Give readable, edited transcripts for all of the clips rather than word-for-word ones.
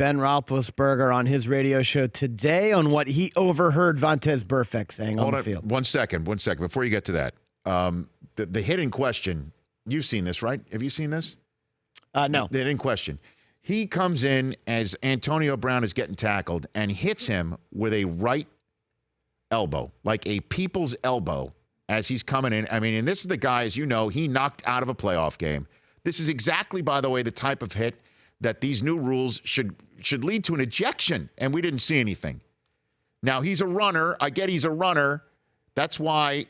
Ben Roethlisberger on his radio show today on what he overheard Vontaze Burfict saying on the field. One second. Before you get to that, the hit in question, you've seen this, right? Have you seen this? No. The hit in question. He comes in as Antonio Brown is getting tackled and hits him with a right elbow, like a people's elbow, as he's coming in. I mean, and this is the guy, as you know, he knocked out of a playoff game. This is exactly, by the way, the type of hit that these new rules should lead to an ejection, and we didn't see anything. Now, he's a runner. I get he's a runner. That's why,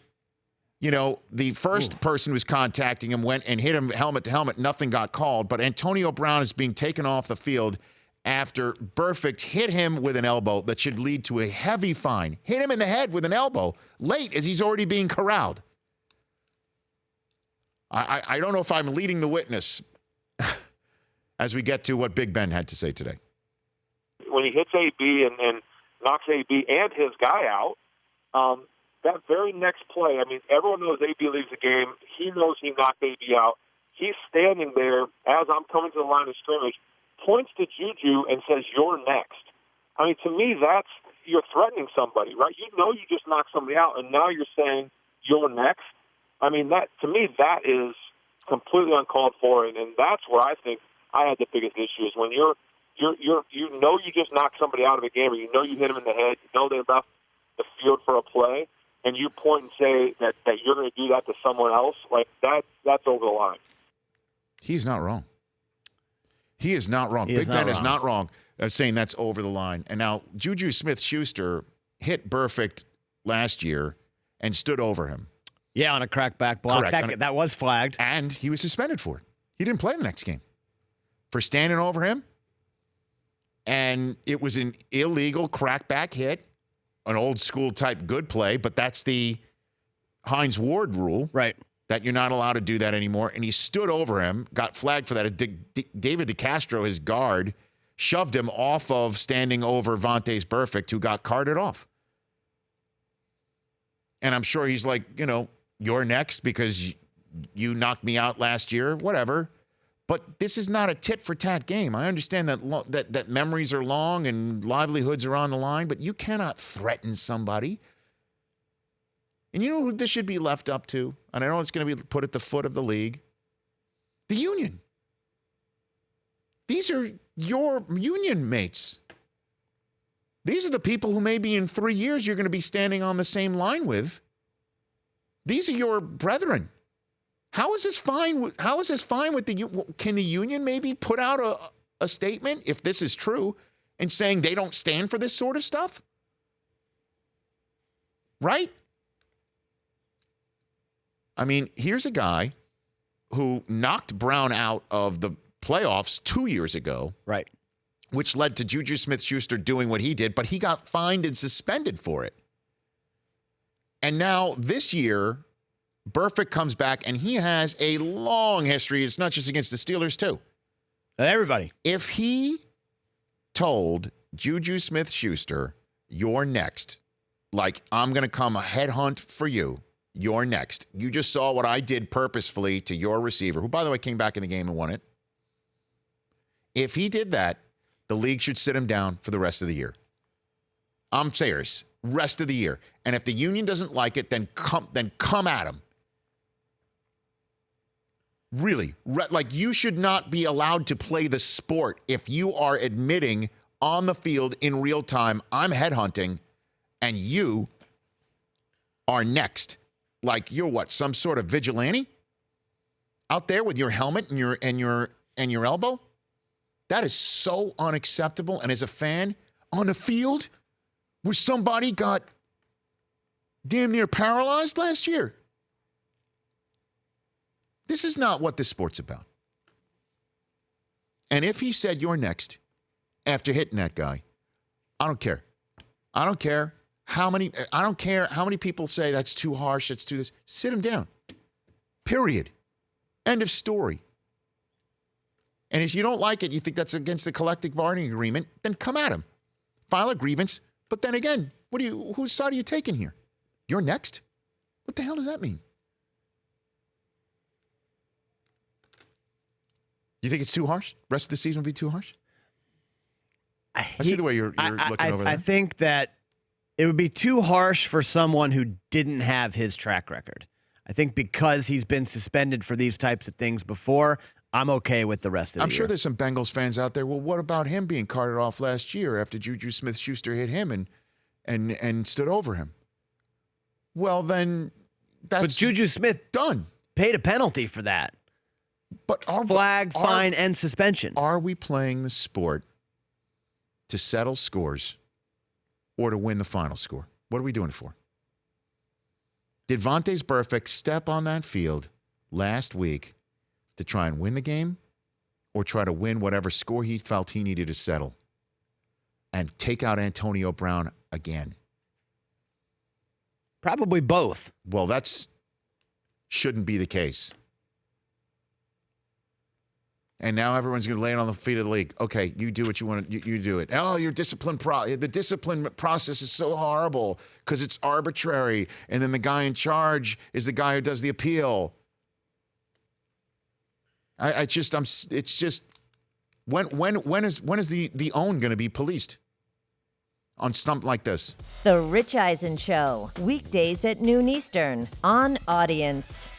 the first person who was contacting him went and hit him helmet to helmet. Nothing got called. But Antonio Brown is being taken off the field after Burfict hit him with an elbow that should lead to a heavy fine. Hit him in the head with an elbow late as he's already being corralled. I don't know if I'm leading the witness as we get to what Big Ben had to say today. When he hits AB and knocks AB and his guy out, that very next play, I mean, everyone knows AB leaves the game. He knows he knocked AB out. He's standing there as I'm coming to the line of scrimmage, points to Juju and says, "You're next." I mean, to me, you're threatening somebody, right? You know you just knocked somebody out, and now you're saying, "You're next." I mean, that is completely uncalled for, and that's where I think I had the biggest issue is when you just knocked somebody out of a game, or you know you hit them in the head, you know they left the field for a play, and you point and say that you're going to do that to someone else, like that's over the line. He's not wrong. He is not wrong. Big Ben is not wrong saying that's over the line. And now Juju Smith-Schuster hit Burfict last year and stood over him. Yeah, on a crackback block. Correct. That was flagged. And he was suspended for it. He didn't play the next game for standing over him. And it was an illegal crackback hit, an old school type good play, but that's the Hines Ward rule. Right. That you're not allowed to do that anymore. And he stood over him, got flagged for that. David DeCastro, his guard, shoved him off of standing over Vontaze Burfict, who got carted off. And I'm sure he's like, you're next because you knocked me out last year, whatever. But this is not a tit-for-tat game. I understand that memories are long and livelihoods are on the line, but you cannot threaten somebody. And you know who this should be left up to? And I know it's going to be put at the foot of the league. The union. These are your union mates. These are the people who maybe in 3 years you're going to be standing on the same line with. These are your brethren. How is this fine? How is this fine with can the union maybe put out a statement, if this is true, and saying they don't stand for this sort of stuff? Right? I mean, here's a guy who knocked Brown out of the playoffs 2 years ago. Right. Which led to Juju Smith-Schuster doing what he did, but he got fined and suspended for it. And now this year, Burfict comes back, and he has a long history. It's not just against the Steelers, too. Everybody. If he told Juju Smith-Schuster, "You're next," like, "I'm going to come a headhunt for you, you're next. You just saw what I did purposefully to your receiver," who, by the way, came back in the game and won it. If he did that, the league should sit him down for the rest of the year. I'm serious. Rest of the year. And if the union doesn't like it, then come at him. Really. Like, you should not be allowed to play the sport if you are admitting on the field in real time, "I'm headhunting," and you are next. Like, you're what, some sort of vigilante out there with your helmet and your elbow? That is so unacceptable. And as a fan on the field where somebody got damn near paralyzed last year, this is not what this sport's about. And if he said, "You're next," after hitting that guy, I don't care. I don't care how many people say that's too harsh, that's too this. Sit him down. Period. End of story. And if you don't like it, you think that's against the collective bargaining agreement, then come at him. File a grievance. But then again, whose side are you taking here? You're next? What the hell does that mean? You think it's too harsh? Rest of the season will be too harsh? I see the way you're looking over there. I think that it would be too harsh for someone who didn't have his track record. I think because he's been suspended for these types of things before, I'm okay with the rest of the I'm year. sure there's some Bengals fans out there. Well, what about him being carted off last year after Juju Smith-Schuster hit him and stood over him? Well, then that's But Juju Smith done. paid a penalty for that. But Flag, fine, and suspension. Are we playing the sport to settle scores or to win the final score? What are we doing it for? Did Vontaze Burfict step on that field last week to try and win the game or try to win whatever score he felt he needed to settle and take out Antonio Brown again? Probably both. Well, that's shouldn't be the case. And now everyone's going to lay it on the feet of the league. Okay, you do what you want to. You do it. Oh, your discipline the discipline process is so horrible because it's arbitrary, and then the guy in charge is the guy who does the appeal. It's just when is the own going to be policed on something like this? The Rich Eisen Show, weekdays at noon Eastern on Audience.